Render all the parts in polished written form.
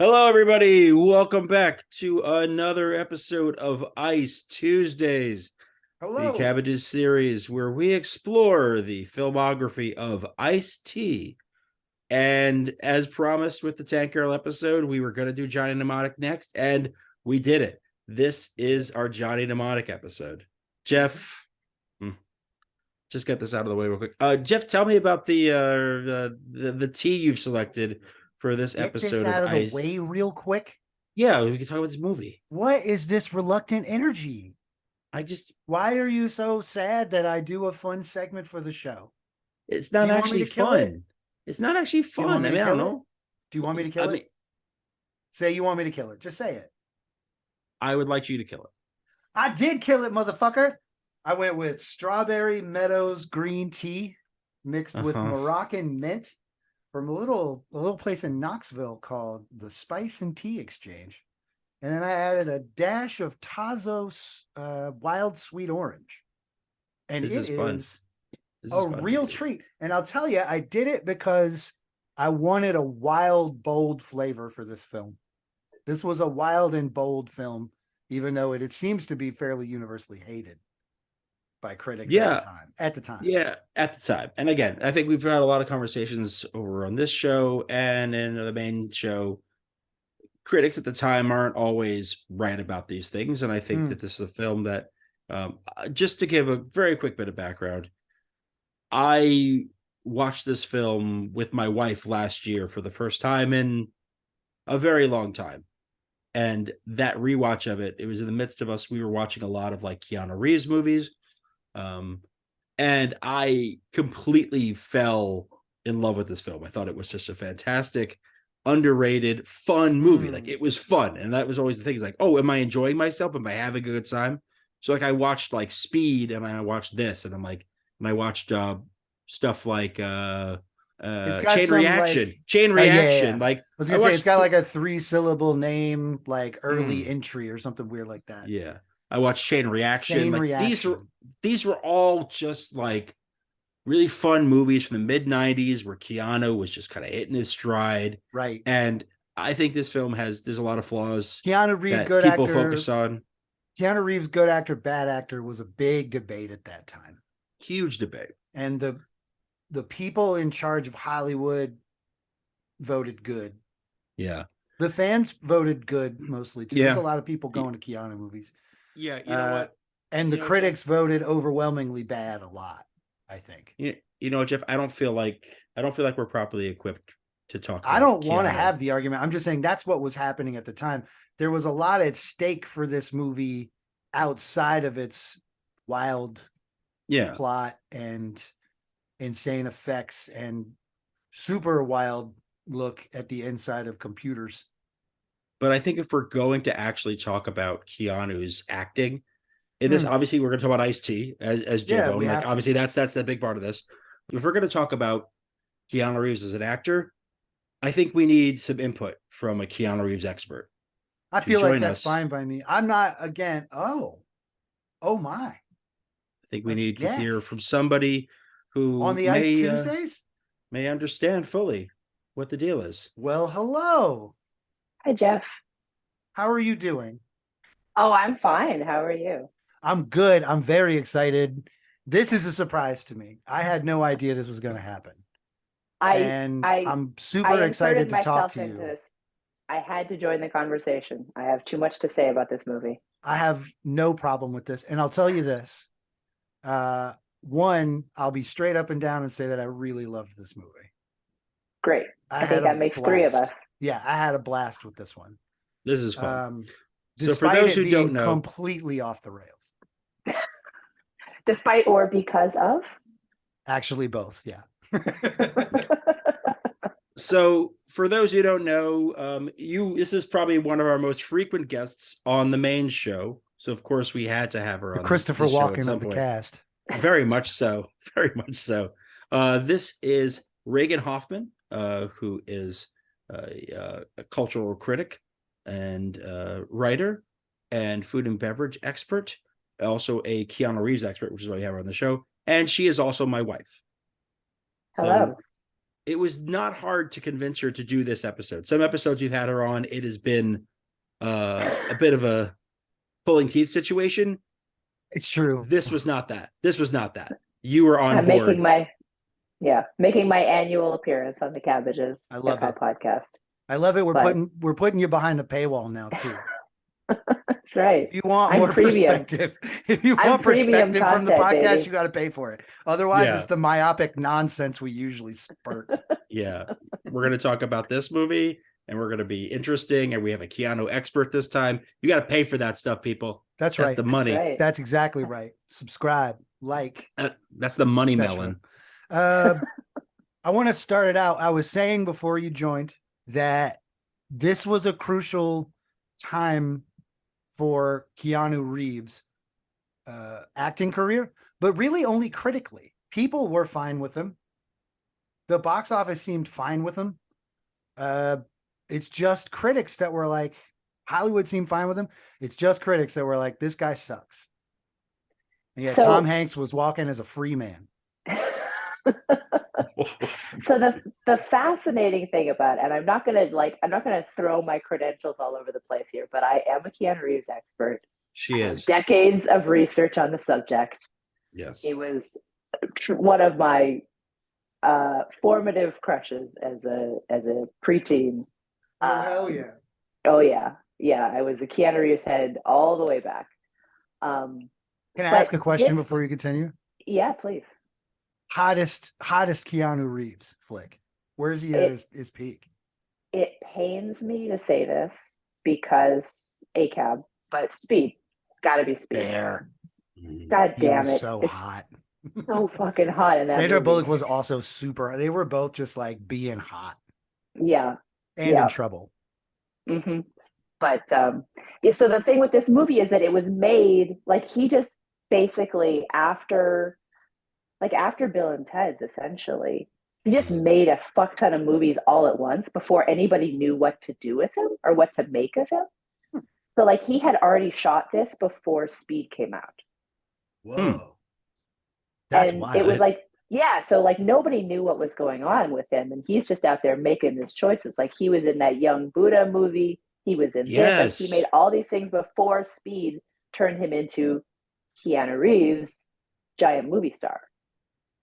Hello, everybody. Welcome back to another episode of Ice Tuesdays, the Hello. Cabbages series, where we explore the filmography of Ice-T. And as promised with the Tank Girl episode, we were going to do Johnny Mnemonic next, and we did it. This is our Johnny Mnemonic episode. Jeff, just get this out of the way real quick. Jeff, tell me about the tea you've selected for this Get this episode of out of the Ice. way real quick. Yeah, we can talk about this movie. What is this reluctant energy? I just, Why are you so sad that I do a fun segment for the show? it's Do not you want me actually to kill it? fun. It's not actually Do you want fun. me I to mean, I kill don't it? know. Do you want me to I kill mean, it? Say you want me to kill it. Just say it. I would like you to kill it. I did kill it, motherfucker. I went with Strawberry Meadows green tea mixed with Moroccan mint from a little place in Knoxville called the Spice and Tea Exchange. And then I added a dash of Tazo wild sweet orange. And This it is fun. is This a is fun. real treat. And I'll tell you, I did it because I wanted a wild, bold flavor for this film. This was a wild and bold film, even though it seems to be fairly universally hated by critics Yeah, at the time. yeah, at the time. And again, I think we've had a lot of conversations over on this show and in the main show. Critics at the time aren't always right about these things. And I think that this is a film that, just to give a very quick bit of background, I watched this film with my wife last year for the first time in a very long time. And that rewatch of it, it was in the midst of us. We were watching a lot of like Keanu Reeves movies. And I completely fell in love with this film. I thought it was just a fantastic, underrated, fun movie. Like it was fun. And that was always the thing. Is like, oh, am I enjoying myself? Am I having a good time? So like I watched like Speed and I watched this and I'm like, and I watched stuff like It's got Chain some Reaction. like, Chain yeah. Reaction. Like I was I gonna say it's watched got like a 3-syllable name, like early mm, entry or something weird like that. yeah. I watched Chain Reaction. Chain Like Reaction. these were all just like really fun movies from the mid 90s where Keanu was just kind of hitting his stride. Right. And I think this film there's a lot of flaws Keanu Reeves, that good people actor. focus on. Keanu Reeves, good actor, bad actor was a big debate at that time. Huge debate. And the people in charge of Hollywood voted good. Yeah. The fans voted good mostly too. Yeah. There's a lot of people going to Keanu movies. Yeah, you know what? And the critics voted overwhelmingly bad a lot, I think. You know, Jeff, I don't feel like we're properly equipped to talk about I don't want to Keanu. have the argument. I'm just saying that's what was happening at the time. There was a lot at stake for this movie outside of its wild plot and insane effects and super wild look at the inside of computers. But I think if we're going to actually talk about Keanu's acting in this, obviously we're going to talk about Ice-T as J-Bone. Like obviously that's a big part of this. If we're going to talk about Keanu Reeves as an actor, I think we need some input from a Keanu Reeves expert. I feel like that's fine by me. I'm not again. Oh my. I think we need to hear from somebody who on the Ice Tuesdays may understand fully what the deal is. Well, hello. Hi, Jeff. How are you doing? Oh, I'm fine. How are you? I'm good. I'm very excited. This is a surprise to me. I had no idea this was going to happen. I'm super excited to talk to you. I had to join the conversation. I have too much to say about this movie. I have no problem with this. And I'll tell you this. One, I'll be straight up and down and say that I really loved this movie. Great. I think that makes three of us. Yeah, I had a blast with this one. This is fun. So for those who don't know, completely off the rails. Despite or because of? Actually, both. Yeah. So for those who don't know, this is probably one of our most frequent guests on the main show. So of course we had to have her on Christopher Walken of the cast. Very much so. Very much so. This is Reagan Hoffman, who is a cultural critic and writer and food and beverage expert, also a Keanu Reeves expert, which is why we have her on the show. And she is also my wife. Hello. So it was not hard to convince her to do this episode. Some episodes we've had her on, it has been a bit of a pulling teeth situation. It's true. This was not that. This was not that. You were on I'm board. making my annual appearance on the Cabbages I love it. podcast. I love it. We're But- putting you behind the paywall now too. That's right. If you want I'm more premium. perspective, if you I'm want premium perspective from the content, podcast, baby. you got to pay for it. Otherwise, Yeah. it's the myopic nonsense we usually spurt. Yeah. We're going to talk about this movie and we're going to be interesting. And we have a Keanu expert this time. You got to pay for that stuff, people. That's right. The money. That's right. That's exactly right. Subscribe, like, That's the money et cetera. melon. I want to start it out. I was saying before you joined that this was a crucial time for Keanu Reeves' acting career, but really only critically. People were fine with him. The box office seemed fine with him. It's just critics that were like, Hollywood seemed fine with him. It's just critics that were like, this guy sucks. And yet So- Tom Hanks was walking as a free man. So the fascinating thing about it, and I'm not gonna throw my credentials all over the place here, but I am a Keanu Reeves expert. She is. Decades of research on the subject. Yes. He was one of my formative crushes as a preteen. yeah. Oh yeah. I was a Keanu Reeves head all the way back. Can I But ask a question this- before you continue? Yeah, please. Hottest Keanu Reeves flick. Where's he at his peak? It pains me to say this because ACAB, but Speed. It's got to be Speed. There. God He damn was it! so It's hot. so fucking hot in that Sandra movie. Bullock was also super. They were both just like being hot Yeah. and Yeah. in trouble. hmm But yeah, so the thing with this movie is that it was made like he just basically after Bill and Ted's essentially, he just made a fuck ton of movies all at once before anybody knew what to do with him or what to make of him. So like he had already shot this before Speed came out. Whoa. That's And wild. it was like, yeah, so like nobody knew what was going on with him. And he's just out there making his choices. Like he was in that Young Buddha movie. He was in this. Like he Yes. made all these things before Speed turned him into Keanu Reeves, giant movie star.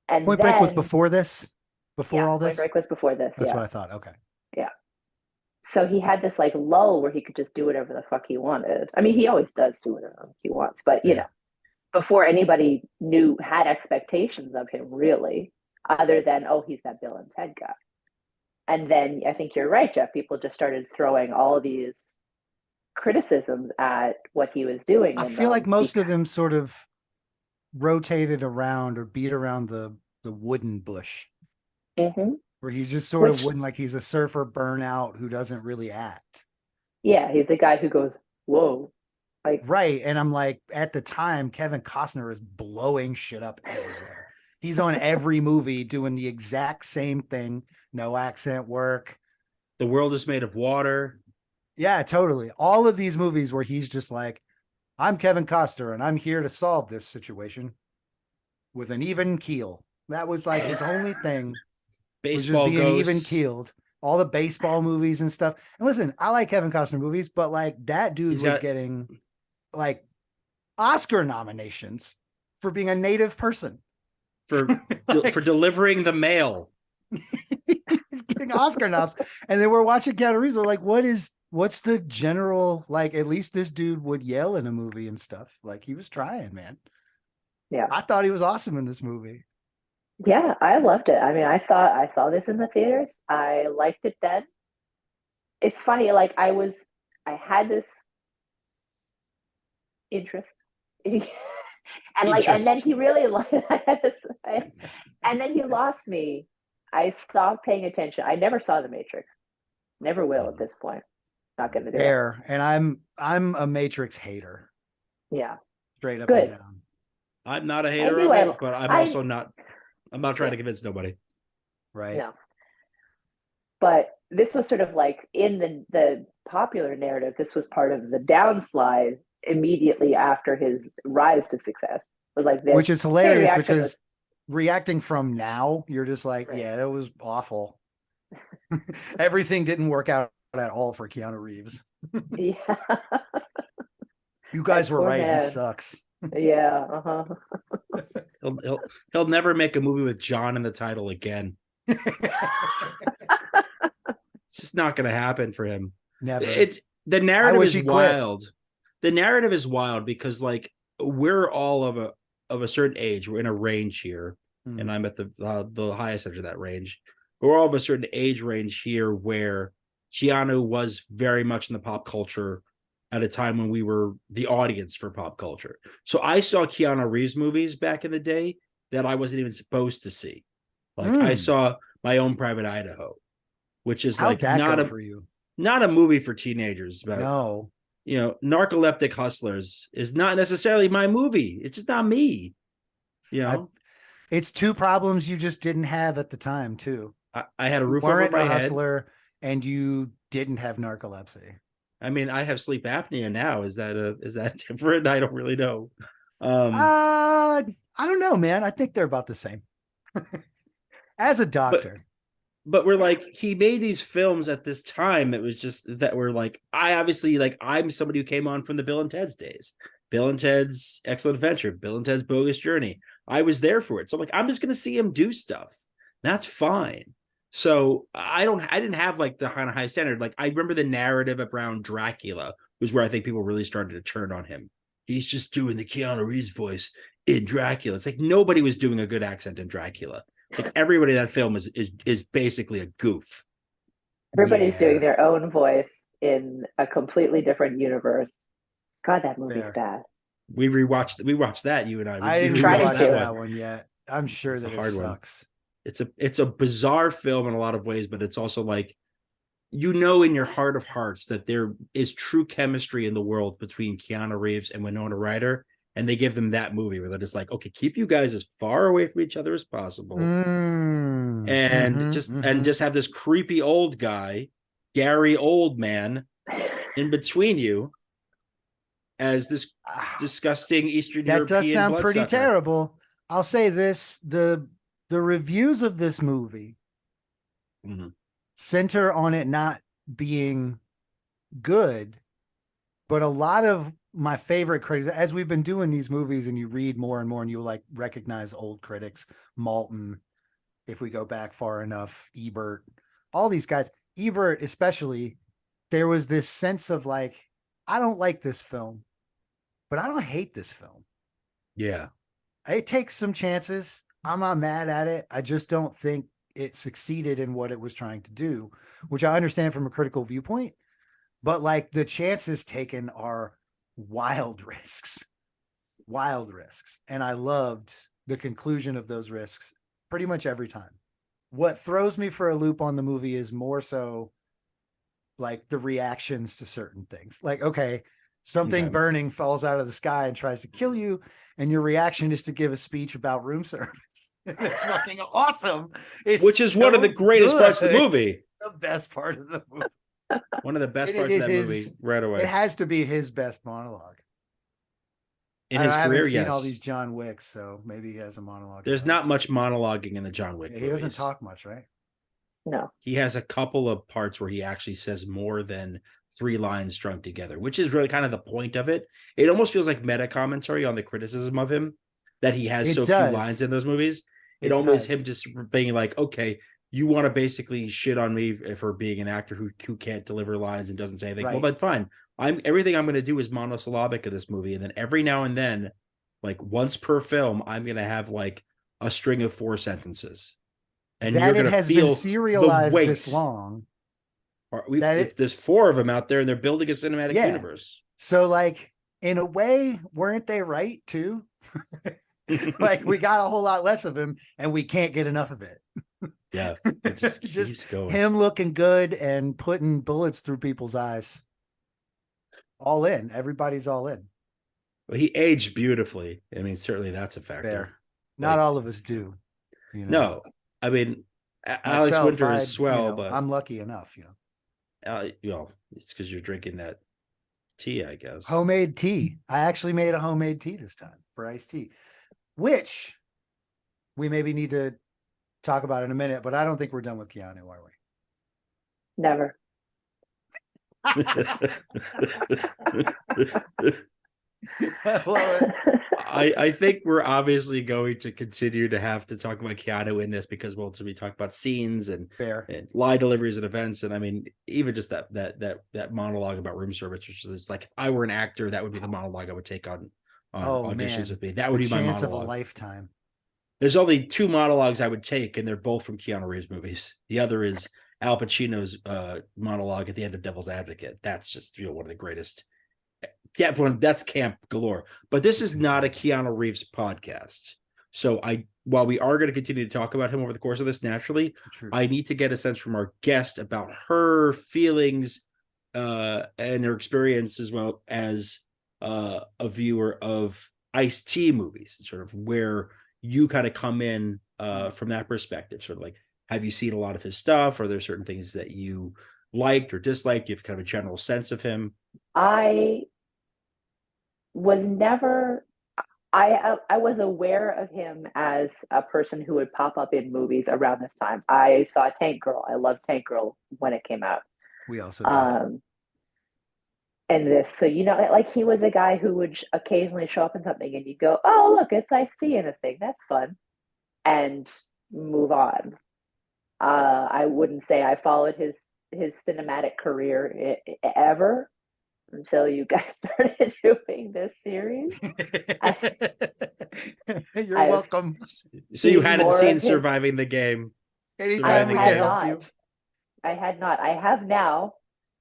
And Point Break was then- before this? Before yeah, all this? Point Break was before this. That's yeah. what I thought. Okay. So he had this like lull where he could just do whatever the fuck he wanted. I mean, he always does do whatever he wants, but you Yeah. know, before anybody had expectations of him really, other than, oh, he's that Bill and Ted guy. And then I think you're right, Jeff. People just started throwing all these criticisms at what he was doing. I and, feel like most of because- them sort of rotated around or beat around the wooden bush, Mhm. where he's just sort Which- of wooden, like he's a surfer burnout who doesn't really act. Yeah, he's the guy who goes, whoa. Like, Right. And I'm like, at the time, Kevin Costner is blowing shit up everywhere. He's on every movie doing the exact same thing. No accent work. The world is made of water. Yeah, totally. All of these movies where he's just like, I'm Kevin Costner and I'm here to solve this situation with an even keel. That was like his only thing. Was just Baseball being ghosts. even keeled. All the baseball movies and stuff. And listen, I like Kevin Costner movies, but like that dude He's was got- getting like Oscar nominations for being a native person. for Like- for delivering the mail. He's getting Oscar noms. And then we're watching Keanu Reeves. We're like, what's the general, like, at least this dude would yell in a movie and stuff. Like he was trying, man. Yeah. I thought he was awesome in this movie. yeah, I loved it. I mean, I saw this in the theaters. I liked it then. It's funny, like I had this interest. And then he really like I had this, and then he lost me. I stopped paying attention. I never saw The Matrix. Never will at this point. Not gonna do it. Fair. And I'm a Matrix hater. Yeah. Straight up Good. and down. I'm not a hater knew of I- it, but I'm I- also not. I'm not trying to convince nobody. Right. No. But this was sort of like in the popular narrative, this was part of the downslide immediately after his rise to success. It was like this. Which is hilarious reaction because was- reacting from now, you're just like, yeah, that was awful. Everything didn't work out at all for Keanu Reeves. Yeah. You guys That were poor right. He man. sucks. Yeah. Uh-huh. He'll never make a movie with John in the title again. It's just not going to happen for him. Never. It's the narrative wish is he quit. wild. The narrative is wild because like we're all of a certain age. We're in a range here, and I'm at the highest edge of that range. We're all of a certain age range here where Keanu was very much in the pop culture at a time when we were the audience for pop culture. So I saw Keanu Reeves movies back in the day that I wasn't even supposed to see. Like I saw My Own Private Idaho, which is How'd like that not go a for you? not a movie for teenagers, but No. you know, Narcoleptic Hustlers is not necessarily my movie. It's just not me. You know, It's two problems you just didn't have at the time, too. I had a You roof over weren't my a head. hustler and you didn't have narcolepsy. I mean, I have sleep apnea now. Is that different? I don't really know. I don't know, man. I think they're about the same. As a doctor. But we're like, he made these films at this time. It was just that we're like, I'm somebody who came on from the Bill and Ted's days. Bill and Ted's Excellent Adventure, Bill and Ted's Bogus Journey. I was there for it. So I'm like, I'm just gonna see him do stuff. That's fine. So I didn't have like the kind of high standard. Like I remember the narrative around Dracula was where I think people really started to turn on him. He's just doing the Keanu Reeves voice in Dracula. It's like nobody was doing a good accent in Dracula. Like everybody in that film is basically a goof. Everybody's doing their own voice in a completely different universe. God, that movie's bad. We watched that, you and I. I didn't Trying watch to. that one yet. I'm sure that it sucks. It's a bizarre film in a lot of ways, but it's also like, you know, in your heart of hearts that there is true chemistry in the world between Keanu Reeves and Winona Ryder, and they give them that movie where they're just like, okay, keep you guys as far away from each other as possible, and just have this creepy old guy, Gary Oldman, in between you as this disgusting Eastern European. That does sound pretty bloodsucker. terrible. I'll say this: the reviews of this movie center on it not being good, but a lot of my favorite critics, as we've been doing these movies and you read more and more and you like recognize old critics, Malton, if we go back far enough, Ebert, all these guys, Ebert especially, there was this sense of like, I don't like this film, but I don't hate this film. Yeah. It takes some chances. I'm not mad at it. I just don't think it succeeded in what it was trying to do, which I understand from a critical viewpoint, but like the chances taken are wild risks. And I loved the conclusion of those risks pretty much every time. What throws me for a loop on the movie is more so like the reactions to certain things. Like, okay, something burning falls out of the sky and tries to kill you, and your reaction is to give a speech about room service. It's fucking awesome. Which is one of the greatest parts of the movie. The best part of the movie. One of the best parts of that movie right away. It has to be his best monologue. In his I career, haven't seen yes. all these John Wicks, so maybe he has a monologue. There's not much monologuing in the John Wick He doesn't talk much, right? No. He has a couple of parts where he actually says more than 3 lines strung together, which is really kind of the point of it. It almost feels like meta commentary on the criticism of him that he has few lines in those movies. It almost him just being like, okay, you want to basically shit on me for being an actor who can't deliver lines and doesn't say anything. Right. Well, then fine. Everything I'm going to do is monosyllabic in this movie. And then every now and then, like once per film, I'm going to have like a string of 4 sentences. And you're going to feel been serialized the weight. This long. There's 4 of them out there and they're building a cinematic universe. So like, in a way, weren't they right too? Like we got a whole lot less of him and we can't get enough of it. Yeah. Just him looking good and putting bullets through people's eyes. All in. Everybody's all in. Well, he aged beautifully. I mean, certainly that's a factor. Fair. Not all of us do. You know? No. I mean, Alex Winter is swell, but I'm lucky enough, it's because you're drinking that tea, I guess. Homemade tea. I actually made a homemade tea this time for iced tea, which we maybe need to talk about in a minute, but I don't think we're done with Keanu, are we? Never. I love it. I think we're obviously going to continue to have to talk about Keanu in this because we'll be talking about scenes and Fair. lie deliveries and events. And I mean, even just that monologue about room service, which is like, if I were an actor, that would be the monologue I would take on auditions with me. That would be my chance monologue. of a lifetime. There's only 2 monologues I would take, and they're both from Keanu Reeves movies. The other is Al Pacino's monologue at the end of Devil's Advocate. That's just one of the greatest. Yeah, that's camp galore. But this is not a Keanu Reeves podcast. So while we are going to continue to talk about him over the course of this, naturally, True. I need to get a sense from our guest about her feelings and her experience, as well as a viewer of Ice-T movies, sort of where you kind of come in from that perspective. Sort of like, have you seen a lot of his stuff? Are there certain things that you liked or disliked? You have kind of a general sense of him. I was never I was aware of him as a person who would pop up in movies around this time. I saw Tank Girl. I loved Tank Girl when it came out. We also did. And this, so like he was a guy who would occasionally show up in something and you go, oh look, it's Ice-T in a thing, that's fun, and move on. I wouldn't say I followed his cinematic career ever until you guys started doing this series. You're welcome. So you hadn't seen Surviving the Game. Anytime we can help you. I had not. I have now,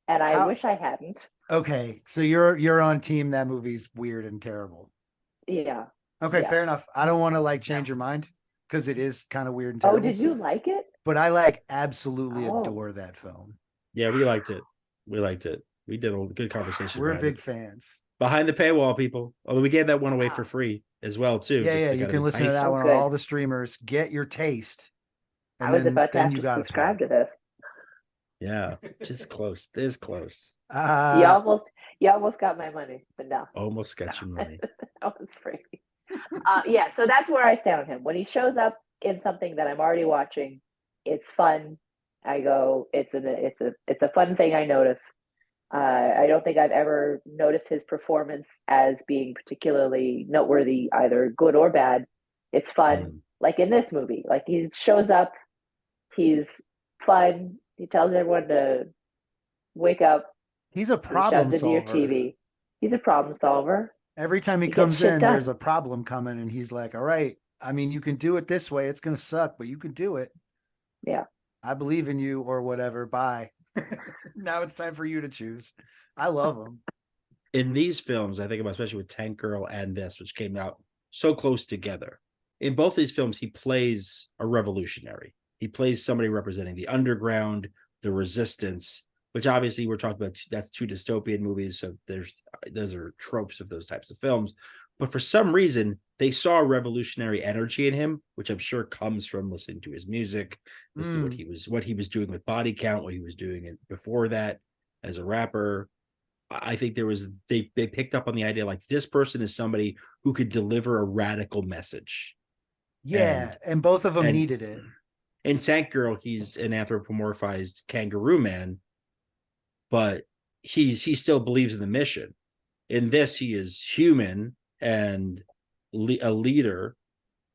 and I wish I hadn't. Okay, so you're on team that movie's weird and terrible. Yeah. Okay, yeah. Fair enough. I don't want to change your mind because it is kind of weird and terrible. Oh, did you like it? But I absolutely adore that film. Yeah, we liked it. We did a good conversation. We're big fans. Behind the paywall, people. Although we gave that one away for free as well, too. Yeah, you can listen to that one on all the streamers. Get your taste. And I was about to have to subscribe to this. Yeah, just close. This close. You almost got my money, but no. Almost got your money. That was free. Yeah, so that's where I stand on him. When he shows up in something that I'm already watching, it's fun. I go, it's a fun thing I notice. I don't think I've ever noticed his performance as being particularly noteworthy, either good or bad. It's fun. Like in this movie, like he shows up, he's fun. He tells everyone to wake up. He's a problem solver. Your TV. He's a problem solver. Every time he comes in, there's a problem coming, and he's like, all right, I mean, you can do it this way. It's going to suck, but you can do it. Yeah. I believe in you, or whatever. Bye. Now it's time for you to choose. I love him. In these films, I think about, especially with Tank Girl and this, which came out so close together. In both these films, he plays a revolutionary. He plays somebody representing the underground, the resistance, which obviously we're talking about. That's 2 dystopian movies. So those are tropes of those types of films. But for some reason, they saw a revolutionary energy in him, which I'm sure comes from listening to his music. This is what he was doing with Body Count, what he was doing before that as a rapper. I think they picked up on the idea, like, this person is somebody who could deliver a radical message. Yeah, and both of them needed it. In Tank Girl, he's an anthropomorphized kangaroo man, but he still believes in the mission. In this, he is human and a leader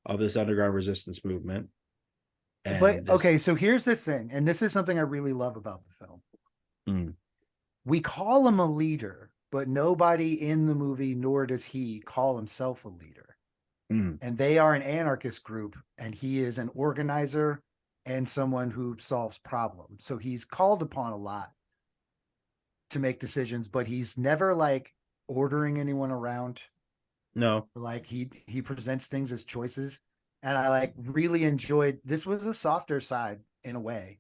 of this underground resistance movement. Okay, so here's the thing, and this is something I really love about the film. We call him a leader, but nobody in the movie, nor does he call himself a leader. And they are an anarchist group, and he is an organizer and someone who solves problems. So he's called upon a lot to make decisions, but he's never ordering anyone around. No. He presents things as choices. And I really enjoyed, this was a softer side in a way.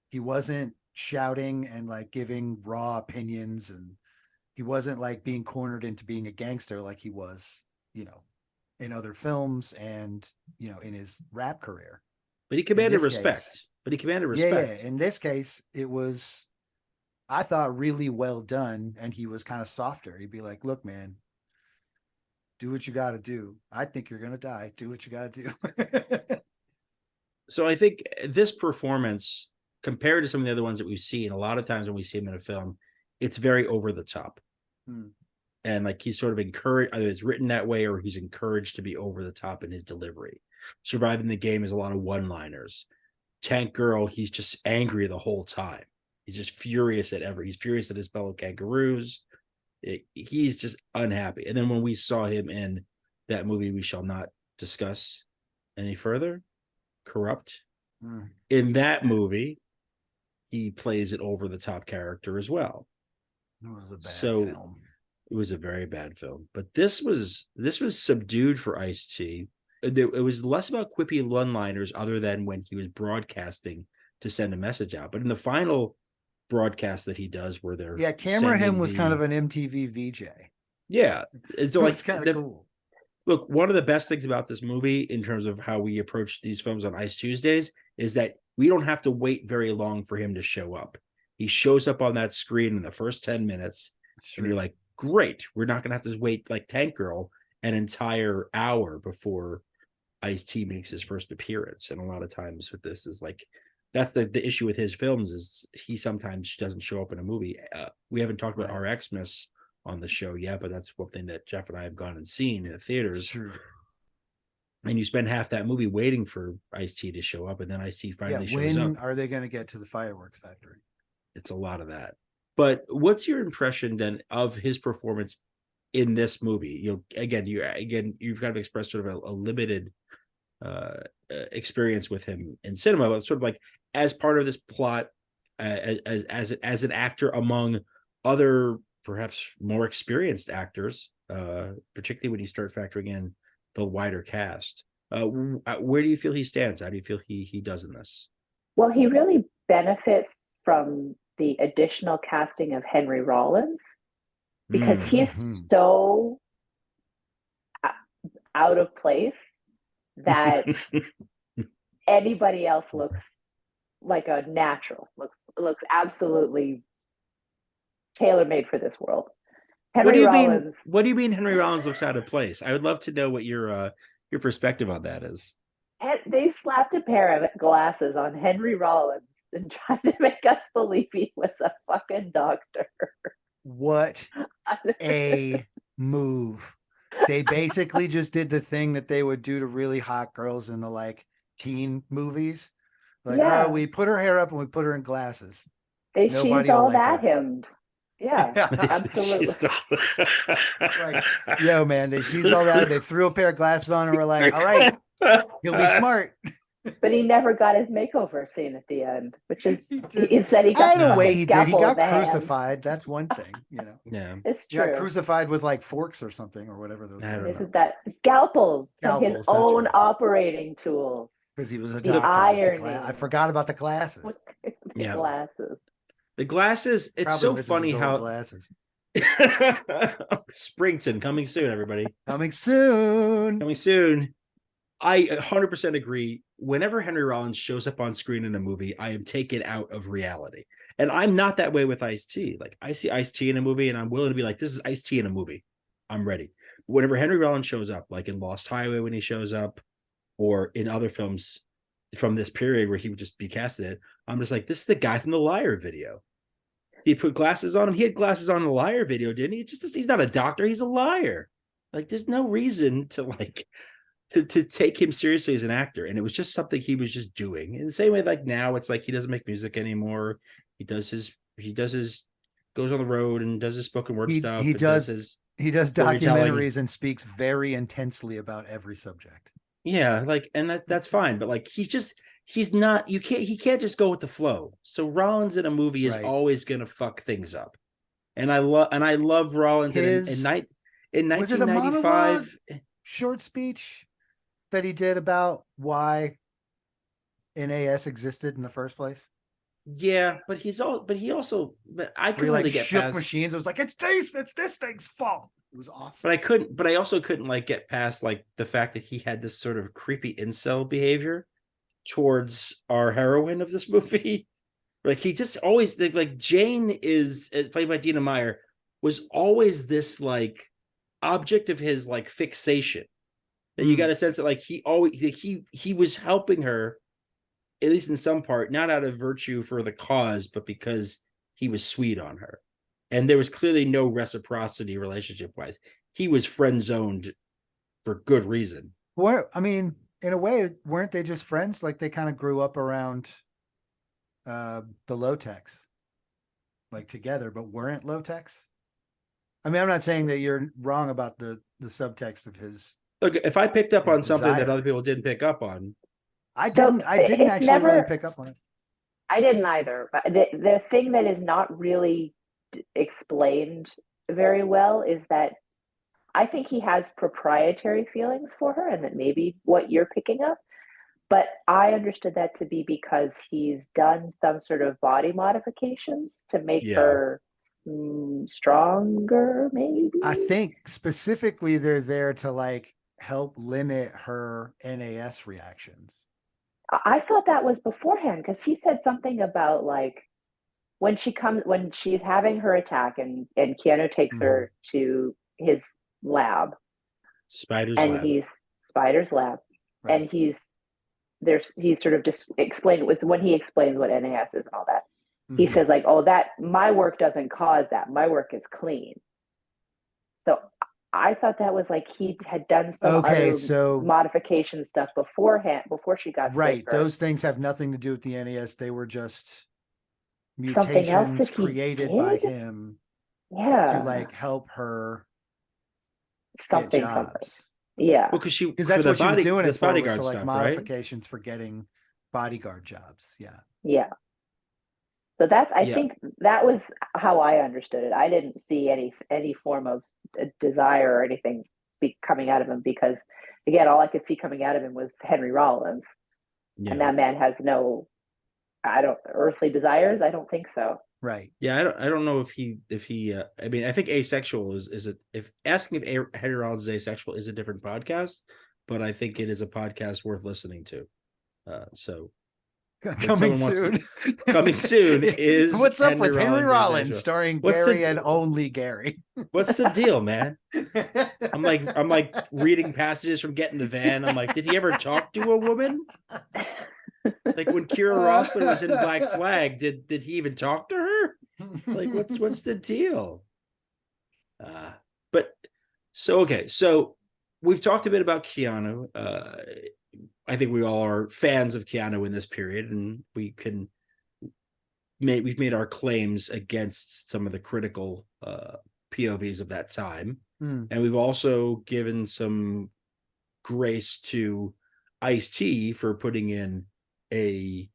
He wasn't shouting and giving raw opinions, and he wasn't being cornered into being a gangster like he was, in other films and, in his rap career. But he commanded respect. Yeah. In this case, it was, I thought, really well done. And he was kind of softer. He'd be like, look, man, do what you got to do. I think you're going to die. Do what you got to do. So I think this performance, compared to some of the other ones that we've seen, a lot of times when we see him in a film, it's very over the top. And like he's sort of encouraged, either it's written that way or he's encouraged to be over the top in his delivery. Surviving the Game is a lot of one-liners. Tank Girl, he's just angry the whole time. He's just furious he's furious at his fellow kangaroos. He's just unhappy. And then when we saw him in that movie we shall not discuss any further, Corrupt, in that movie he plays an over the top character as well. It was a bad film. It was a very bad film, but this was subdued for Ice-T. It was less about quippy one-liners other than when he was broadcasting to send a message out. But in the final broadcast that he does where they're Camera Him was kind of an MTV VJ. Yeah. And so it's kind of cool. Look, one of the best things about this movie in terms of how we approach these films on Ice Tuesdays is that we don't have to wait very long for him to show up. He shows up on that screen in the first 10 minutes and you're like, great, we're not going to have to wait like Tank Girl an entire hour before Ice-T makes his first appearance. And a lot of times with this is like, that's the issue with his films is he sometimes doesn't show up in a movie. We haven't talked about Our Xmas on the show yet, but that's one thing that Jeff and I have gone and seen in the theaters. And you spend half that movie waiting for Ice-T to show up, and then Ice-T finally shows up. When are they going to get to the fireworks factory? It's a lot of that. But what's your impression then of his performance in this movie? You've got to express sort of a limited experience with him in cinema, but sort of like as part of this plot, as an actor among other perhaps more experienced actors, particularly when you start factoring in the wider cast. Where do you feel he stands? How do you feel he does in this? Well, he really benefits from the additional casting of Henry Rollins because he's so out of place that anybody else looks like a natural, looks absolutely tailor-made for this world. What do you mean Henry Rollins looks out of place? I would love to know what your perspective on that is. And they slapped a pair of glasses on Henry Rollins and tried to make us believe he was a fucking doctor. What a move. They basically just did the thing that they would do to really hot girls in the like teen movies. Like, we put her hair up and we put her in glasses. They sheathed all that him. Yeah, absolutely. Like, yo, man, they sheathed all that. They threw a pair of glasses on and were like, all right, he'll be smart. But he never got his makeover scene at the end, which is instead he got in a way he did. He got crucified. That's one thing, you know. Yeah, it's true. He got crucified with like forks or something or whatever those. Isn't that scalpels from his own operating tools? Because he was a the doctor. Irony. I forgot about the glasses. Glasses. The glasses. It's Probably so funny how glasses. Springton coming soon, everybody. Coming soon. I 100% agree. Whenever Henry Rollins shows up on screen in a movie, I am taken out of reality. And I'm not that way with Ice-T. Like, I see Ice-T in a movie and I'm willing to be like, this is Ice-T in a movie. I'm ready. But whenever Henry Rollins shows up, like in Lost Highway when he shows up, or in other films from this period where he would just be casted in, I'm just like, this is the guy from the Liar video. He put glasses on him. He had glasses on in the Liar video, didn't he? He's not a doctor. He's a liar. Like, there's no reason to like... To take him seriously as an actor. And it was just something he was just doing. In the same way, like now it's like he doesn't make music anymore. He goes on the road and does his spoken word stuff. He does documentaries and speaks very intensely about every subject. Yeah, like, and that's fine. But like he can't just go with the flow. So Rollins in a movie is always gonna fuck things up. And I love Rollins in 1995 short speech that he did about why NAS existed in the first place. Yeah, but I couldn't really get shook past machines. It was like, it's this thing's fault. It was awesome. But I also couldn't like get past like the fact that he had this sort of creepy incel behavior towards our heroine of this movie. Like he just always like Jane is played by Dina Meyer was always this like object of his like fixation. That you got a sense that like he was helping her at least in some part, not out of virtue for the cause, but because he was sweet on her. And there was clearly no reciprocity relationship wise. He was friend zoned for good reason. I mean, in a way, weren't they just friends? Like they kind of grew up around the low-techs, like together, but weren't low-techs. I mean, I'm not saying that you're wrong about the subtext of his. Look, if I picked up on something that desire. other people didn't pick up on, I So didn't actually never- really pick up on it. I didn't either. But the thing that is not really explained very well is that I think he has proprietary feelings for her, and that maybe what you're picking up. But I understood that to be because he's done some sort of body modifications to make Yeah. her stronger, maybe. I think specifically they're there to like help limit her NAS reactions. I thought that was beforehand because he said something about like when she's having her attack and Keanu takes her to his lab Spider's and lab. he's Spider's lab Right. and he's sort of just explained when he explains what NAS is and all that. He Mhm. says like, oh, that my work doesn't cause that. My work is clean. So I thought that was like he had done some other modification stuff beforehand, before she got right. sicker. Those things have nothing to do with the NAS. They were just Something else mutations that he created by did? him Yeah. to like help her something. get jobs. Yeah. Because That's what she was doing it for. bodyguard So like stuff, modifications for getting bodyguard jobs. Yeah. Yeah. So I think that was how I understood it. I didn't see any form of desire or anything coming out of him because, again, all I could see coming out of him was Henry Rollins, and that man has no, earthly desires. I don't think so. Right. Yeah, I don't know if he. I mean, I think asexual if asking if Henry Rollins is asexual is a different podcast, but I think it is a podcast worth listening to. So. Coming soon. Coming soon is What's up with Henry Rollins asexual. starring Gary and only Gary? What's the deal, man? I'm like reading passages from Get in the Van. I'm like, did he ever talk to a woman? Like when Kira Rossler was in Black Flag, did he even talk to her? Like, what's the deal? But so okay, so we've talked a bit about Keanu. I think we all are fans of Keanu in this period, and we've made our claims against some of the critical POVs of that time. And we've also given some grace to Ice-T for putting in a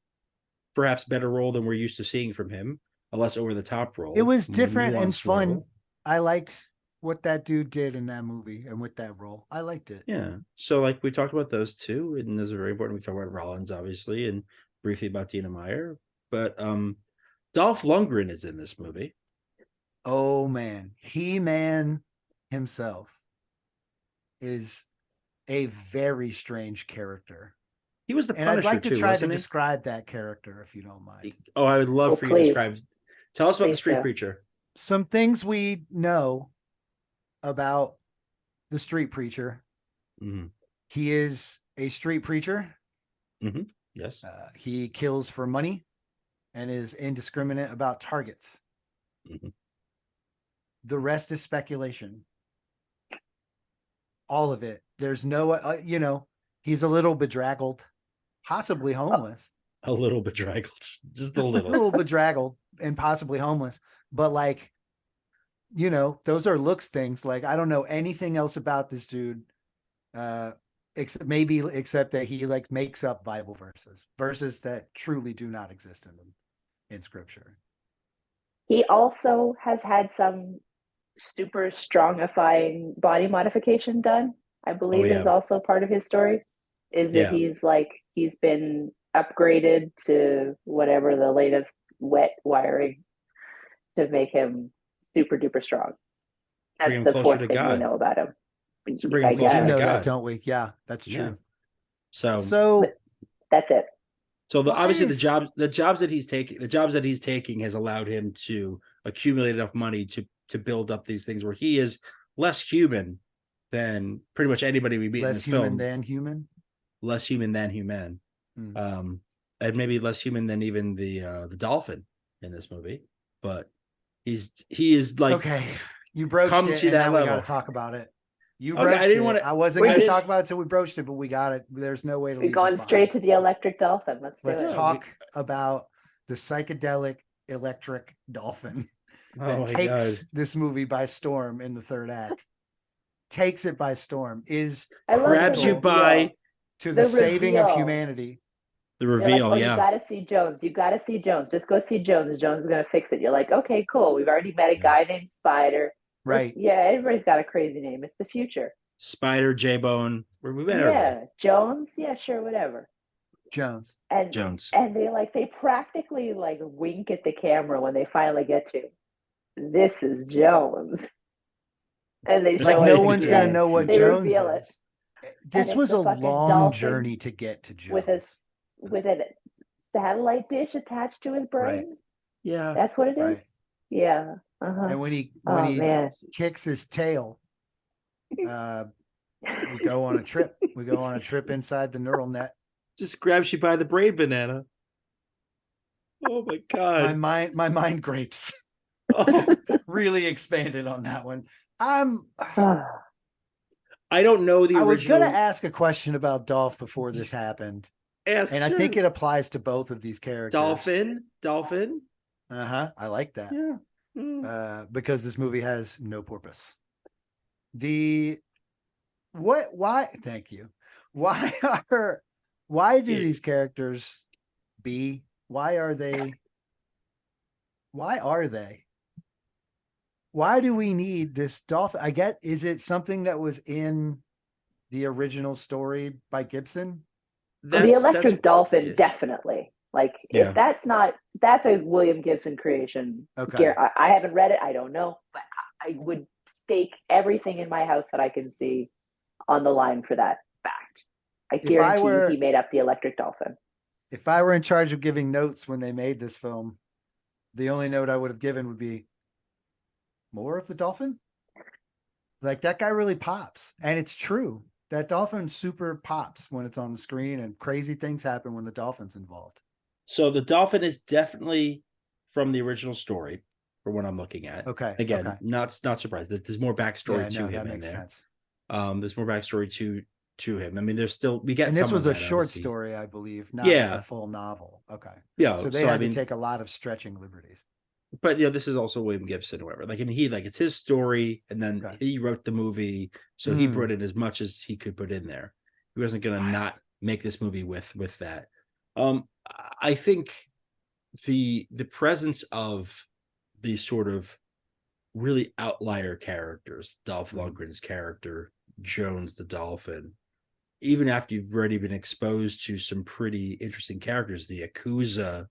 perhaps better role than we're used to seeing from him, a less over-the-top role. It was different and fun. Role. I liked what that dude did in that movie and with that role. I liked it. Yeah. So like we talked about those two, and those are very important. We talked about Rollins, obviously, and briefly about Dina Meyer. But Dolph Lundgren is in this movie. Oh man. He-Man himself is a very strange character. He was the Punisher, and I'd like to too, try to wasn't he? describe that character if you don't mind. Oh, I would love for you to describe. Tell us about the Street Preacher. Some things we know about the Street Preacher. Mm-hmm. He is a street preacher. Mm-hmm. Yes. He kills for money and is indiscriminate about targets. Mm-hmm. The rest is speculation. All of it. There's no, he's a little bedraggled, possibly homeless. A little bedraggled. Just a little. A little bedraggled and possibly homeless. But like, those are looks things. Like, I don't know anything else about this dude, except that he like makes up Bible verses that truly do not exist in scripture. He also has had some super strongifying body modification done. I believe is also part of his story. Is that he's been upgraded to whatever the latest wet wiring to make him super duper strong. That's the fourth thing we know about him. To bring him closer to God. That, don't we? Yeah, that's true. Yeah. So that's it. So obviously the jobs that he's taking has allowed him to accumulate enough money to build up these things where he is less human than pretty much anybody we meet in this film. Less human than human. Less human than human. and maybe less human than even the dolphin in this movie. But he is like, okay, you broached come it, to and that now we got level. to talk about it. You Okay, broached I didn't it. want to. I wasn't We going to did- talk about it till we broached it, but we got it. There's no way to We're leave going this straight behind. to the electric dolphin. Let's do Let's it. talk about the psychedelic electric dolphin Oh that my takes god! this movie by storm in the third act. Takes it by storm. Is I love the Grabs you critical by to the saving of reveal. humanity. the They're like, reveal. oh, you Yeah, got to see Jones. You got to see Jones. Just go see Jones. Jones is going to fix it. You're like, okay, cool. We've already met a guy named Spider. Right. Yeah, everybody's got a crazy name. It's the future. Spider, J-Bone. We met everybody. Yeah, Jones. Yeah, sure, whatever. Jones. And Jones. and they practically like wink at the camera when they finally get to this is Jones, and they show Like it no at one's the going to end. know what They Jones reveal it. is. This it's was the a fucking long dolphin journey to get to Jones. with a satellite dish attached to his brain. Right. Yeah, That's what it is. Right. Yeah. Uh-huh. And when he Man. kicks his tail, we go on a trip. We go on a trip inside the neural net. just grabs you by the brain banana. Oh my god! My mind grapes Oh, really expanded on that one. I don't know the I was original. going to ask a question about Dolph before this happened, Ask, and sure. I think it applies to both of these characters. Dolphin. I like that. Yeah. Mm. Because this movie has no purpose. Thank you. Why do these characters why are they? Why do we need this dolphin? Is it something that was in the original story by Gibson? The electric dolphin, yeah. definitely. Like, Yeah. if that's a William Gibson creation. Okay. I haven't read it. I don't know, but I would stake everything in my house that I can see on the line for that fact. I guarantee you he made up the electric dolphin. If I were in charge of giving notes when they made this film, the only note I would have given would be more of the dolphin. Like, that guy really pops. And it's true. That dolphin super pops when it's on the screen, and crazy things happen when the dolphin's involved. So the dolphin is definitely from the original story, for what I'm looking at. Okay. Again, okay. not surprised. There's more backstory to him that in makes there. sense. There's more backstory to him. I mean, we get And this some was of a that, short obviously. story, I believe, not Yeah. like a full novel. Okay. Yeah. So they had to take a lot of stretching liberties. But this is also William Gibson or whatever. Like, I mean, it's his story, and then he wrote the movie, so he put in as much as he could put in there. He wasn't going to not make this movie with that. I think the presence of these sort of really outlier characters, Dolph Lundgren's character, Jones the Dolphin, even after you've already been exposed to some pretty interesting characters, the Yakuza,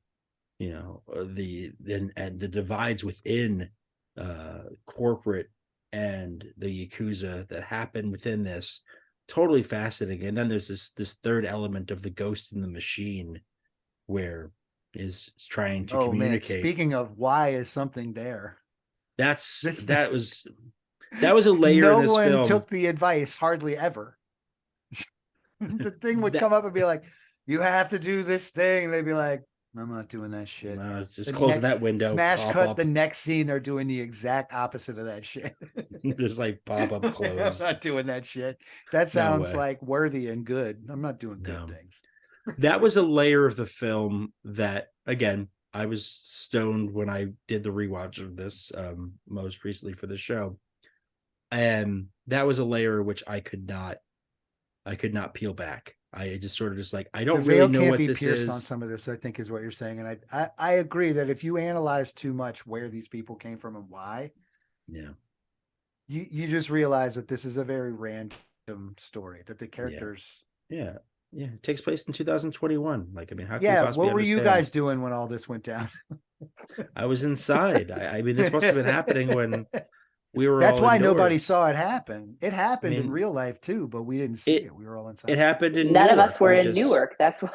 the divides within corporate and the Yakuza that happen within this, totally fascinating. And then there's this third element of the ghost in the machine, where is trying to communicate. Man, speaking of, why is something there? That was a layer. No in this one film. took the advice, hardly ever. The thing would come up and be like, "You have to do this thing." They'd be like, "I'm not doing that shit." No, it's just closing that window. Smash cut. Up. The next scene, they're doing the exact opposite of that shit. Just like pop up, close. I'm not doing that shit. That sounds like worthy and good. I'm not doing good things. That was a layer of the film that, again, I was stoned when I did the rewatch of this most recently for the show, and that was a layer which I could not peel back. I just sort of I don't really know what this is. On some of this, I think, is what you're saying, and I agree that if you analyze too much where these people came from and why, you just realize that this is a very random story, that the characters, it takes place in 2021. Like, I mean, how can you possibly what were you understand? guys doing when all this went down? I was inside. I mean, this must have been happening when we were. That's all why indoors. nobody saw it happen. It happened in real life too, but we didn't see it. We were all inside. It happened in None Newark. of us were in Newark. That's why.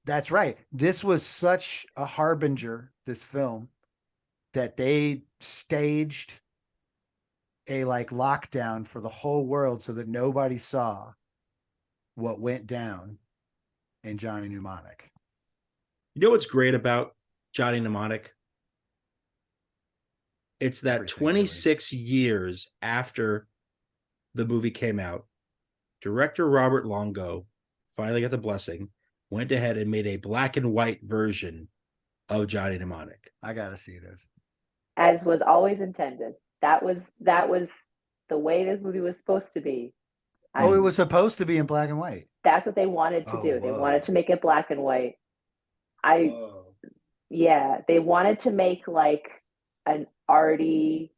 That's right. This was such a harbinger, this film, that they staged a lockdown for the whole world so that nobody saw what went down and Johnny Mnemonic. You know what's great about Johnny Mnemonic? It's that Everything, 26 years after the movie came out, director Robert Longo finally got the blessing, went ahead and made a black and white version of Johnny Mnemonic. I gotta see this. As was always intended. That was the way this movie was supposed to be. It was supposed to be in black and white. That's what they wanted to do. They wanted to make it black and white. Yeah, they wanted to make like an arty,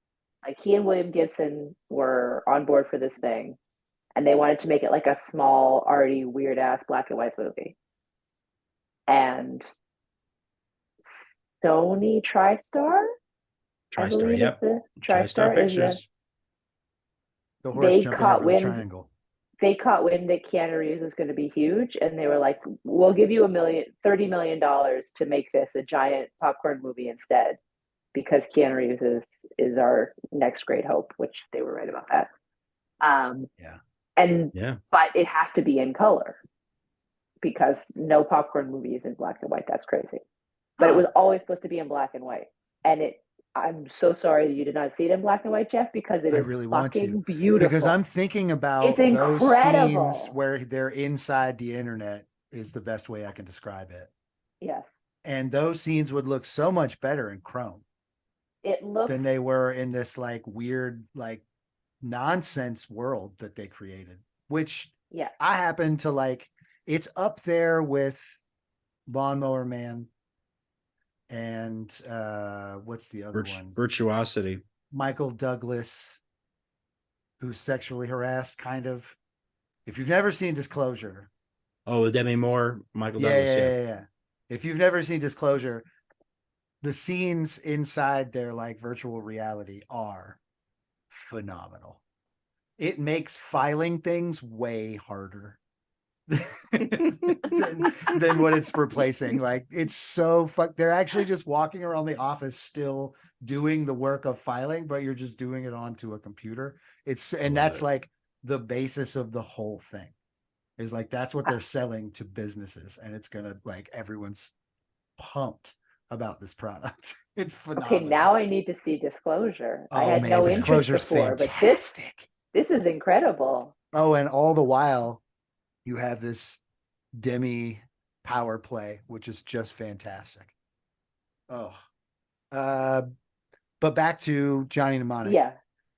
like he and William Gibson were on board for this thing, and they wanted to make it like a small, arty, weird ass black and white movie. And Sony TriStar, Yep. the TriStar Pictures. The horse jumping over the triangle. They caught wind that Keanu Reeves was going to be huge, and they were like, "We'll give you $30 million to make this a giant popcorn movie instead, because Keanu Reeves is our next great hope." Which they were right about that. But it has to be in color, because no popcorn movie is in black and white. That's crazy. But it was always supposed to be in black and white, and I'm so sorry that you did not see it in black and white, Jeff, because it is really fucking beautiful. Because I'm thinking about those scenes where they're inside the internet is the best way I can describe it. Yes. And those scenes would look so much better in Chrome. Than they were in this like weird, like nonsense world that they created, which I happen to like. It's up there with Lawnmower Man. And what's the other one? Virtuosity. Michael Douglas, who's sexually harassed, kind of. If you've never seen Disclosure. Oh, Demi Moore, Michael Douglas. Yeah. If you've never seen Disclosure, the scenes inside their like virtual reality are phenomenal. It makes filing things way harder. than what it's replacing. Like it's so they're actually just walking around the office still doing the work of filing, but you're just doing it onto a computer. That's like the basis of the whole thing is like that's what they're selling to businesses, and it's gonna like everyone's pumped about this product. It's phenomenal. Okay, now I need to see Disclosure. I had no interest before, fantastic. But this is incredible. Oh, and all the while you have this Demi power play, which is just fantastic. But back to Johnny Mnemonic. Yeah.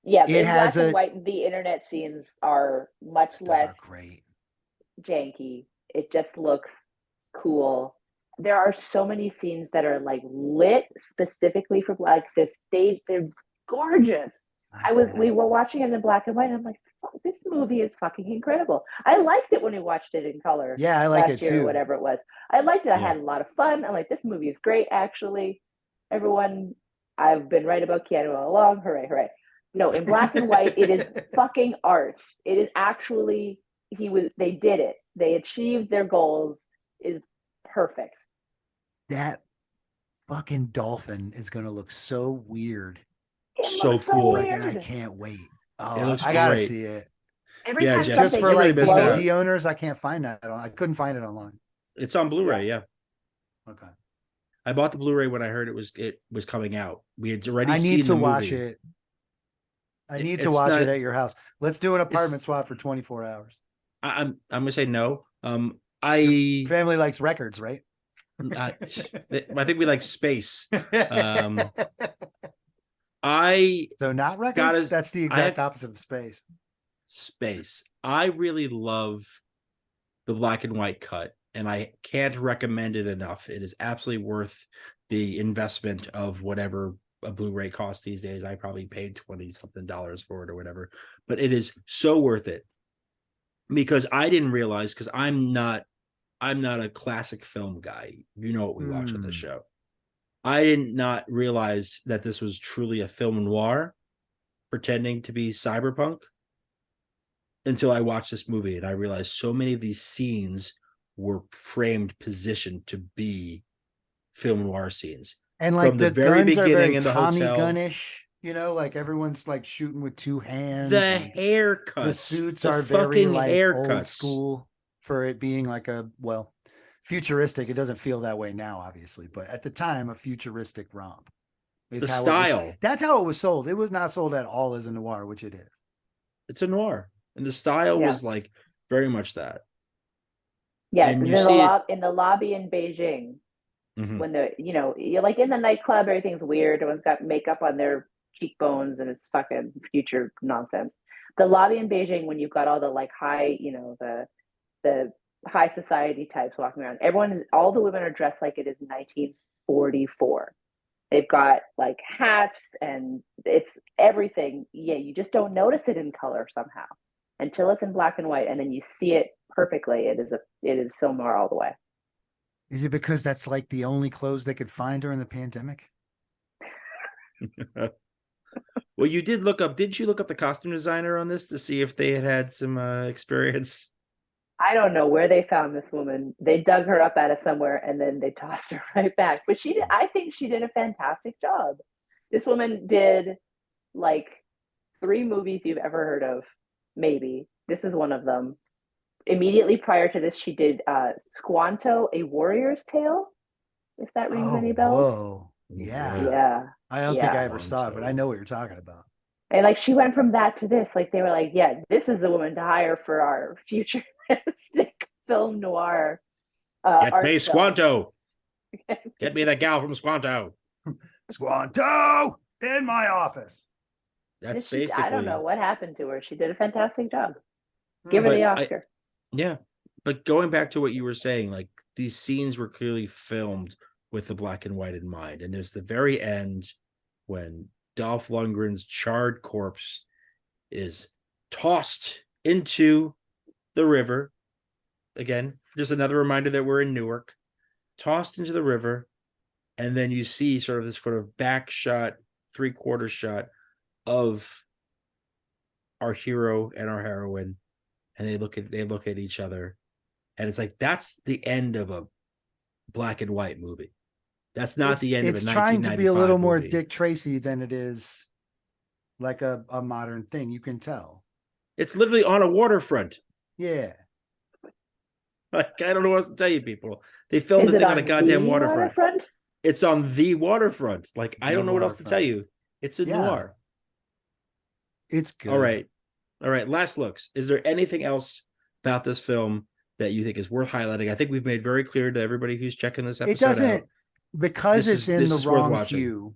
It has black and white. The internet scenes are much less great, janky. It just looks cool. There are so many scenes that are like lit specifically for like this stage. They're gorgeous. We were watching it in black and white, and I'm like, this movie is fucking incredible. I liked it when we watched it in color. Yeah, I like it too. Or whatever it was. I liked it. I had a lot of fun. I'm like, this movie is great, actually. Everyone, I've been right about Keanu all along. Hooray, hooray. No, in black and white, it is fucking art. It is actually, they did it. They achieved their goals. Is perfect. That fucking dolphin is going to look so weird. So cool. And I can't wait. It looks I gotta great. see it. Every time just for like DVD owners, I can't find that. I couldn't find it online. It's on Blu-ray, yeah. Okay. I bought the Blu-ray when I heard it was coming out. We had already seen the movie. I need to watch it. I need to watch it at your house. Let's do an apartment swap for 24 hours. I'm gonna say no. Your family likes records, right? I think we like space. So not records. That's the exact opposite of space. Space. I really love the black and white cut, and I can't recommend it enough. It is absolutely worth the investment of whatever a Blu-ray costs these days. I probably paid $20-something for it or whatever, but it is so worth it because I didn't realize, because I'm not a classic film guy. You know what we watch on the show. I did not realize that this was truly a film noir pretending to be cyberpunk until I watched this movie, and I realized so many of these scenes were positioned to be film noir scenes. And like the very guns beginning are very in the Tommy Gun-ish, you know, like everyone's like shooting with two hands. The haircuts, the suits are very like old school for it being like futuristic. It doesn't feel that way now, obviously, but at the time, a futuristic romp is The how style. That's how it was sold. It was not sold at all as a noir, which it is. It's a noir, and the style was like very much that. Yeah, and you see it in the lobby in Beijing, Mhm. when you're like in the nightclub, everything's weird. Everyone's got makeup on their cheekbones, and it's fucking future nonsense. The lobby in Beijing, when you've got all the like high, the high society types walking around, all the women are dressed like it is 1944. They've got like hats, and it's everything. Yeah, you just don't notice it in color somehow until it's in black and white, and then you see it perfectly. It is film noir all the way. Is it because that's like the only clothes they could find during the pandemic? Well, didn't you look up the costume designer on this to see if they had some experience? I don't know where they found this woman. They dug her up out of somewhere and then they tossed her right back. But I think she did a fantastic job. This woman did like 3 movies you've ever heard of, maybe. This is one of them. Immediately prior to this, she did Squanto, A Warrior's Tale, if that rings any bells. Whoa. Yeah. Yeah. I don't think I ever saw it, but I know what you're talking about. And like she went from that to this. Like they were like, yeah, this is the woman to hire for our futuristic film noir. Get me Squanto. Get me the gal from Squanto. Squanto in my office. That's basically. I don't know what happened to her. She did a fantastic job. Give her the Oscar. Yeah. But going back to what you were saying, like these scenes were clearly filmed with the black and white in mind. And there's the very end when Dolph Lundgren's charred corpse is tossed into the river. Again, just another reminder that we're in Newark. Tossed into the river. And then you see sort of this sort of back shot, 3/4 shot of our hero and our heroine. And they look at each other. And it's like, that's the end of a black and white movie. That's not the end of a 1995 It's trying to be a little more movie. Dick Tracy than it is like a modern thing. You can tell. It's literally on a waterfront. Yeah. Like, I don't know what else to tell you, people. They filmed the thing on a goddamn waterfront. It's on the waterfront. Like, I don't know what else to tell you. It's a noir. It's good. All right. Last looks. Is there anything else about this film that you think is worth highlighting? I think we've made very clear to everybody who's checking this episode It doesn't out. Because it's in the wrong hue.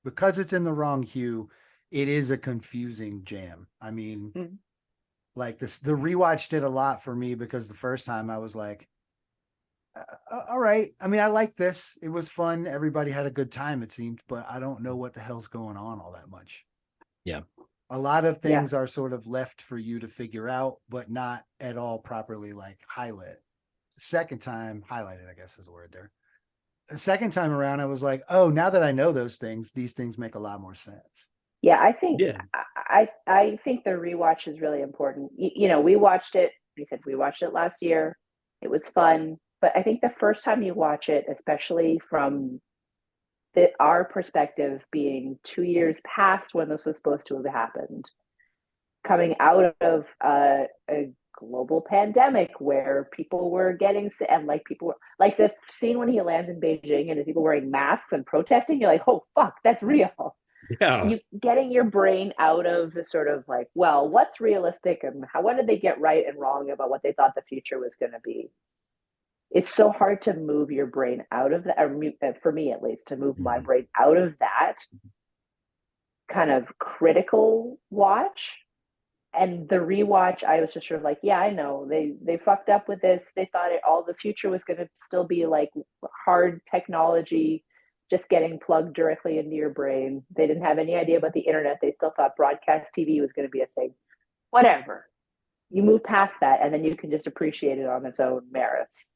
Because it's in the wrong hue, it is a confusing jam. I mean, like the rewatch did a lot for me because the first time I was like, all right. I mean, I like this. It was fun. Everybody had a good time, it seemed, but I don't know what the hell's going on all that much. Yeah. A lot of things are sort of left for you to figure out, but not at all properly like highlighted. Second time, highlighted, I guess is the word there. The second time around, I was like, oh, now that I know those things, these things make a lot more sense. Yeah, I think I think the rewatch is really important. We watched it. We said we watched it last year. It was fun, but I think the first time you watch it, especially from our perspective, being 2 years past when this was supposed to have happened, coming out of a global pandemic where people were getting sick, and like people were like the scene when he lands in Beijing and the people wearing masks and protesting, you're like, oh fuck, that's real. Yeah. You getting your brain out of the sort of like, well, what's realistic and what did they get right and wrong about what they thought the future was going to be? It's so hard to move your brain out of that, or for me at least, to move my brain out of that kind of critical watch. And the rewatch, I was just sort of like, yeah, I know they fucked up with this. They thought all the future was going to still be like hard technology, just getting plugged directly into your brain. They didn't have any idea about the internet. They still thought broadcast TV was going to be a thing. Whatever. You move past that, and then you can just appreciate it on its own merits.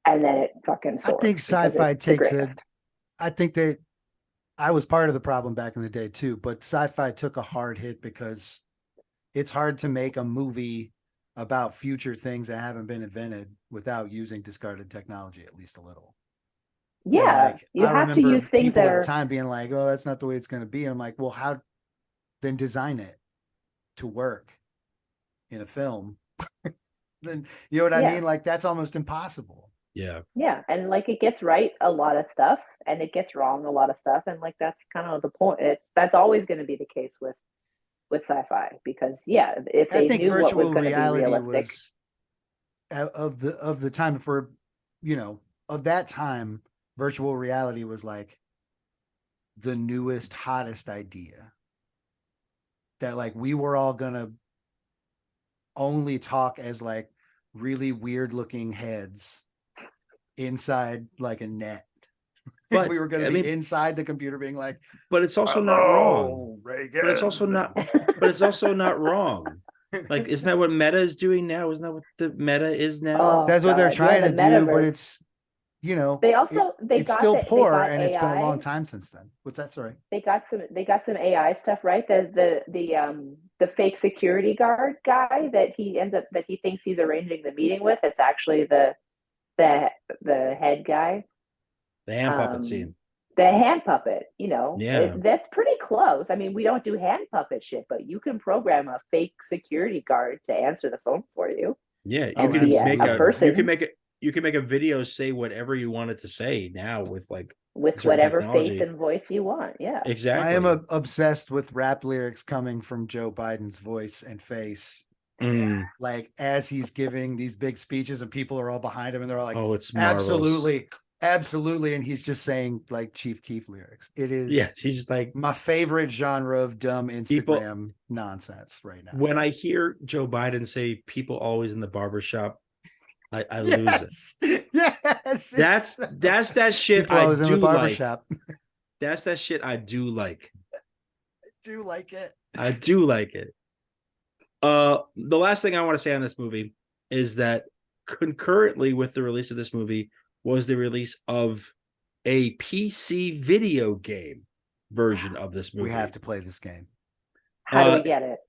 And then it fucking soars. I think sci-fi takes it. I think that I was part of the problem back in the day too, but sci-fi took a hard hit because it's hard to make a movie about future things that haven't been invented without using discarded technology, at least a little. Yeah, like, you have to use things that are at the time being like, "Oh, that's not the way it's going to be." And I'm like, "Well, how? Then design it to work in a film." Then you know what I mean? Like that's almost impossible. Yeah, and like it gets right a lot of stuff, and it gets wrong a lot of stuff, and like that's kind of the point. That's always going to be the case with sci-fi because if I they think knew what was virtual going to be reality realistic, was of the time for of that time, virtual reality was like the newest, hottest idea that like we were all gonna only talk as like really weird looking heads inside like a net. But we were going to be inside the computer being like, but it's also not wrong. Reagan. But it's also not wrong. Like, isn't that what Meta is doing now? Isn't that what the Meta is now? That's what they're trying to do, but it's it's still poor, and it's been a long time since then. What's that? Sorry. They got some AI stuff, right? The fake security guard guy that he thinks he's arranging the meeting with. It's actually the head guy. The hand puppet scene. The hand puppet, Yeah. that's pretty close. I mean, we don't do hand puppet shit, but you can program a fake security guard to answer the phone for you. Yeah, you can make a person. You can make a video say whatever you want it to say now with whatever technology. face and voice you want. Yeah, exactly. I am obsessed with rap lyrics coming from Joe Biden's voice and face. Like as he's giving these big speeches and people are all behind him and they're all like, "Oh, it's marvelous. Absolutely," and he's just saying like Chief Keef lyrics. It is, he's just like my favorite genre of dumb Instagram nonsense right now. When I hear Joe Biden say "people always in the barbershop," I lose it. Yes, that's that shit I do like. That's that shit I do like. I do like it. I do like it. The last thing I want to say on this movie is that concurrently with the release of this movie was the release of a PC video game version of this movie. We have to play this game. How do we get it?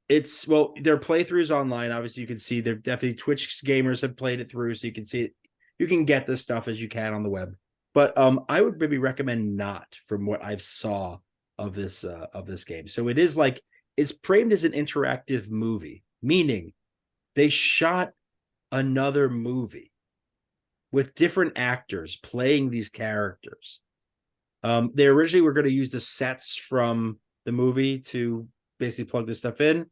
There are playthroughs online. Obviously, you can see there definitely Twitch gamers have played it through, so you can see it. You can get this stuff as you can on the web. But I would maybe recommend not from what I've saw of this game. So it is like it's framed as an interactive movie, meaning they shot another movie with different actors playing these characters. They originally were going to use the sets from the movie to basically plug this stuff in,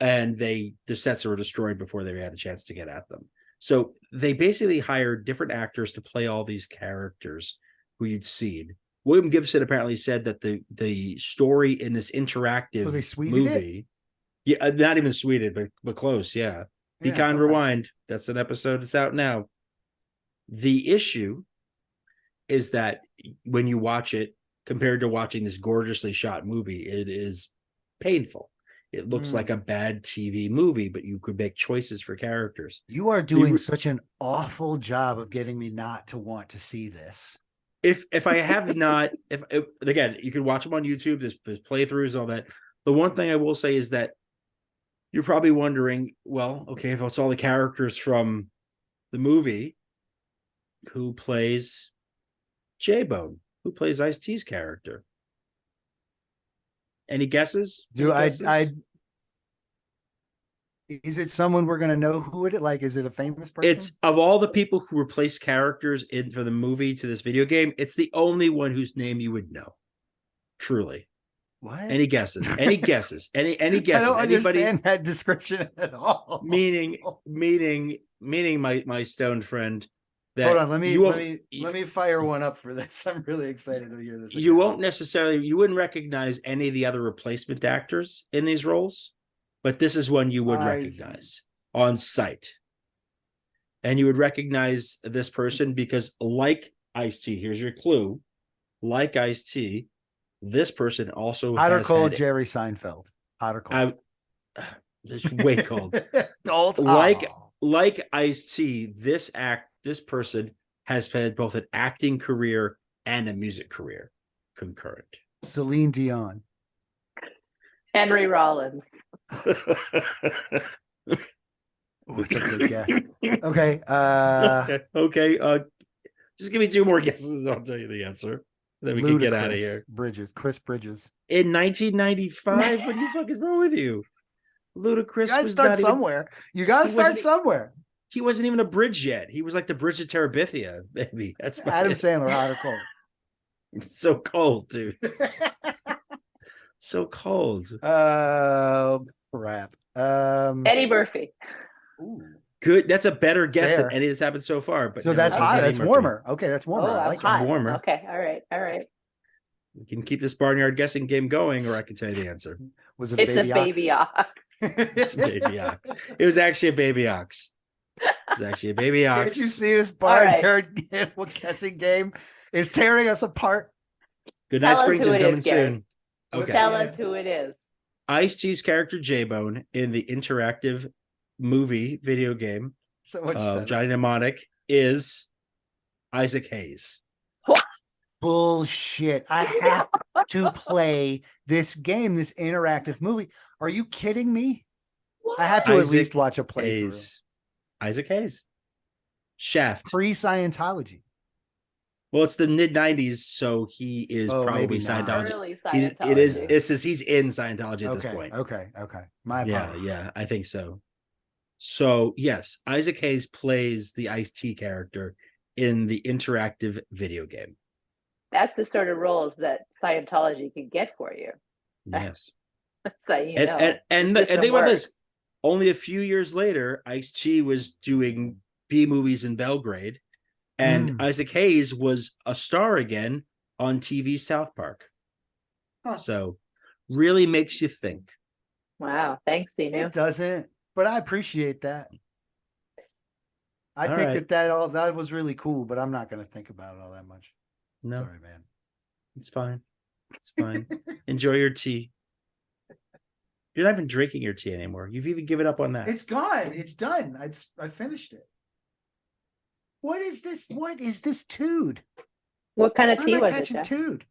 and the sets were destroyed before they had a chance to get at them. So they basically hired different actors to play all these characters who you'd seen. William Gibson apparently said that the story in this interactive movie, not even Sweden, but close, yeah. Be Kind, Rewind. That's an episode that's out now. The issue is that when you watch it, compared to watching this gorgeously shot movie, it is painful. It looks like a bad TV movie, but you could make choices for characters. You are doing such an awful job of getting me not to want to see this. If I have not, if again, you can watch them on YouTube. There's playthroughs, all that. The one thing I will say is that you're probably wondering, well, okay, if it's all the characters from the movie, who plays J-Bone? Who plays Ice-T's character? Any guesses? Is it someone we're gonna know who it is? Like, is it a famous person? It's of all the people who replace characters for the movie to this video game, it's the only one whose name you would know. Truly. What? Any guesses? Any guesses? Any guesses? I don't understand that description at all. Meaning my stoned friend. Hold on, let me fire one up for this. I'm really excited to hear this. You wouldn't recognize any of the other replacement actors in these roles, but this is one you would recognize on sight. And you would recognize this person because, like Ice-T, here's your clue. Like Ice-T, this person also hot or cold Jerry Seinfeld. Hot or cold? It's way cold. Cold. Like Ice-T, this person has had both an acting career and a music career concurrent. Celine Dion. Henry Rollins. That's a good guess. Okay. Okay. Just give me two more guesses. I'll tell you the answer. Then we can get out of here. Chris Bridges. In 1995? What the fuck is wrong with you? Ludacris. You gotta start somewhere. He wasn't even a bridge yet. He was like the bridge to Terabithia, maybe. That's Adam Sandler, hot or cold? It's so cold, dude. So cold. Crap. Eddie Murphy. Ooh. Good. That's a better guess There. than any that's happened so far. But So no, that's it was hot. Eddie That's Murphy. warmer. Okay, that's warmer. Oh, I that's like it. hot. warmer. Okay, all right. We can keep this barnyard guessing game going, or I can tell you the answer. Was it a It's baby a baby ox. It's a baby ox. It was actually a baby ox. It was actually a baby ox. Did you see this right. barnyard guessing game is tearing us apart? Good Night Tell us who Springton it coming is, Gary. soon. Okay. Tell us who it is. Ice-T's character J-Bone in the interactive movie video game So much of Johnny Mnemonic is Isaac Hayes. Bullshit. I have to play this game, this interactive movie. Are you kidding me? I have to at least watch a playthrough. Hayes. Isaac Hayes. Shaft. Pre-Scientology. Well, it's the mid-90s, so he is probably maybe not. Scientology. Early He's Scientology. he's in Scientology at this point. Okay. My apologies. Yeah, I think so. So yes, Isaac Hayes plays the Ice-T character in the interactive video game. That's the sort of roles that Scientology can get for you. Yes. So and think about this. Only a few years later, Ice-T was doing B movies in Belgrade, and Isaac Hayes was a star again on TV South Park. Huh. So really makes you think. Wow, thanks, Inu. It doesn't, but I appreciate that. I All think right. that was really cool, but I'm not going to think about it all that much. No, Sorry, man. it's fine. It's fine. Enjoy your tea. You're not even drinking your tea anymore. You've even given up on that. It's gone. It's done. I finished it. What is this? What is this tude? What kind of Why tea am I was it? catching Jeff? tude?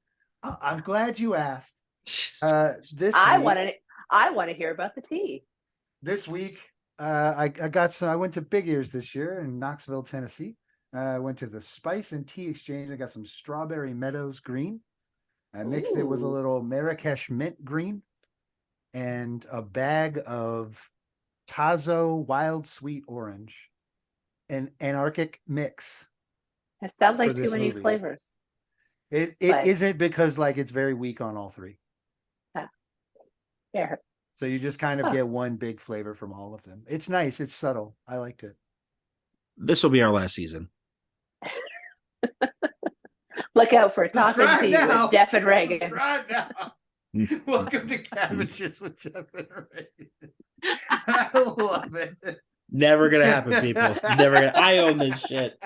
Oh, I'm glad you asked. This I week, want to hear about the tea. This week, I got some. I went to Big Ears this year in Knoxville, Tennessee. I went to the Spice and Tea Exchange. I got some Strawberry Meadows green. I mixed it with a little Marrakesh mint green and a bag of Tazo Wild Sweet Orange, an Anarchic mix. It sounds like For too this many movie. flavors. It But- isn't because like it's very weak on all three. Yeah. So you just kind of get one big flavor from all of them. It's nice. It's subtle. I liked it. This will be our last season. Look out for Talking Subscribe Tea now. with Jeff and Reagan. Subscribe now. Welcome to Cabbages with Jeff and Reagan. I love it. Never gonna happen, people. Never gonna. I own this shit.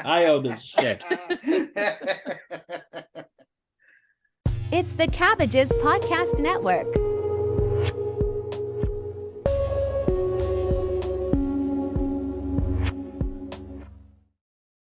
It's the Cabbages Podcast Network.